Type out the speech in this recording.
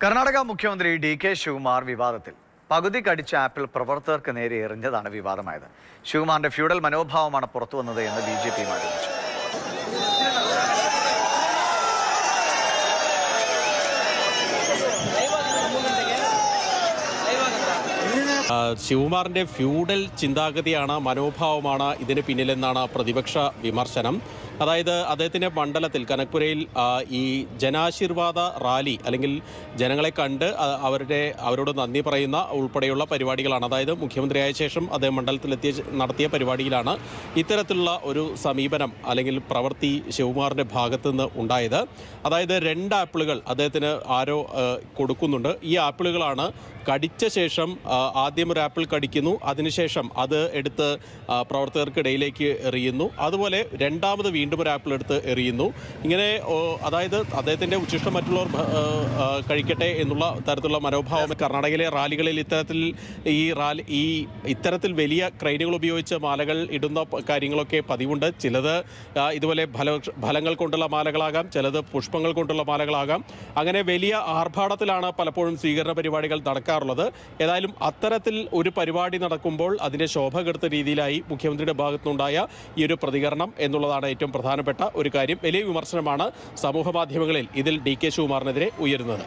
കർണാടക മുഖ്യമന്ത്രി ഡി.കെ. ശിവകുമാർ വിവാദത്തിൽ പകുതി കടിച്ച ആപ്പിൾ പ്രവർത്തകർക്ക് നേരെ എറിഞ്ഞതാണ് വിവാദമായത്. ശിവകുമാറിന്റെ ഫ്യൂഡൽ മനോഭാവമാണ് പുറത്തുവന്നത് എന്ന് ബി.ജെ.പി. ആരോപിച്ചു. ശിവകുമാറിന്റെ ഫ്യൂഡൽ ചിന്താഗതിയാണ്, മനോഭാവമാണ് ഇതിന് പിന്നിലെന്നാണ് പ്രതിപക്ഷ വിമർശനം. അതായത് അദ്ദേഹത്തിൻ്റെ മണ്ഡലത്തിൽ കനക്പുരയിൽ ഈ ജനാശീർവാദ റാലി അല്ലെങ്കിൽ ജനങ്ങളെ കണ്ട് അവരോട് നന്ദി പറയുന്ന ഉൾപ്പെടെയുള്ള പരിപാടികളാണ്. അതായത് മുഖ്യമന്ത്രിയായ ശേഷം അദ്ദേഹം നടത്തിയ പരിപാടിയിലാണ് ഇത്തരത്തിലുള്ള ഒരു സമീപനം അല്ലെങ്കിൽ പ്രവൃത്തി ശിവകുമാറിൻ്റെ ഭാഗത്തുനിന്ന് ഉണ്ടായത്. അതായത് 2 ആപ്പിളുകൾ അദ്ദേഹത്തിന് ആരോ കൊടുക്കുന്നുണ്ട്. ഈ ആപ്പിളുകളാണ് കടിച്ച ശേഷം ആദ്യം ഒരു ആപ്പിൾ കടിക്കുന്നു, അതിനുശേഷം അത് എടുത്ത് പ്രവർത്തകർക്കിടയിലേക്ക് എറിയുന്നു. അതുപോലെ രണ്ടാമത് വീണ്ടും ഒരു ആപ്പിൾ എടുത്ത് എറിയുന്നു. ഇങ്ങനെ അതായത് അദ്ദേഹത്തിൻ്റെ ഉച്ഛിഷ്ടം മറ്റുള്ളവർ കഴിക്കട്ടെ എന്നുള്ള തരത്തിലുള്ള മനോഭാവം. കർണാടകയിലെ റാലികളിൽ ഇത്തരത്തിൽ വലിയ ക്രെയിനുകൾ ഉപയോഗിച്ച് മാലകൾ ഇടുന്ന കാര്യങ്ങളൊക്കെ പതിവുണ്ട്. ചിലത് ഇതുപോലെ ഫലങ്ങൾ കൊണ്ടുള്ള മാലകളാകാം, ചിലത് പുഷ്പങ്ങൾ കൊണ്ടുള്ള മാലകളാകാം. അങ്ങനെ വലിയ ആർഭാടത്തിലാണ് പലപ്പോഴും സ്വീകരണ പരിപാടികൾ നടക്കാറുള്ളത്. ഏതായാലും അത്തരത്തിൽ ഒരു പരിപാടി നടക്കുമ്പോൾ അതിൻ്റെ ശോഭ കെടുത്ത രീതിയിലായി മുഖ്യമന്ത്രിയുടെ ഭാഗത്തുനിന്നുണ്ടായ ഈ ഒരു പ്രതികരണം എന്നുള്ളതാണ് ഏറ്റവും പ്രധാനപ്പെട്ട ഒരു കാര്യം. വലിയ വിമർശനമാണ് സമൂഹ മാധ്യമങ്ങളിൽ ഇതിൽ ഡി.കെ. ശിവകുമാറിനെതിരെ ഉയരുന്നത്.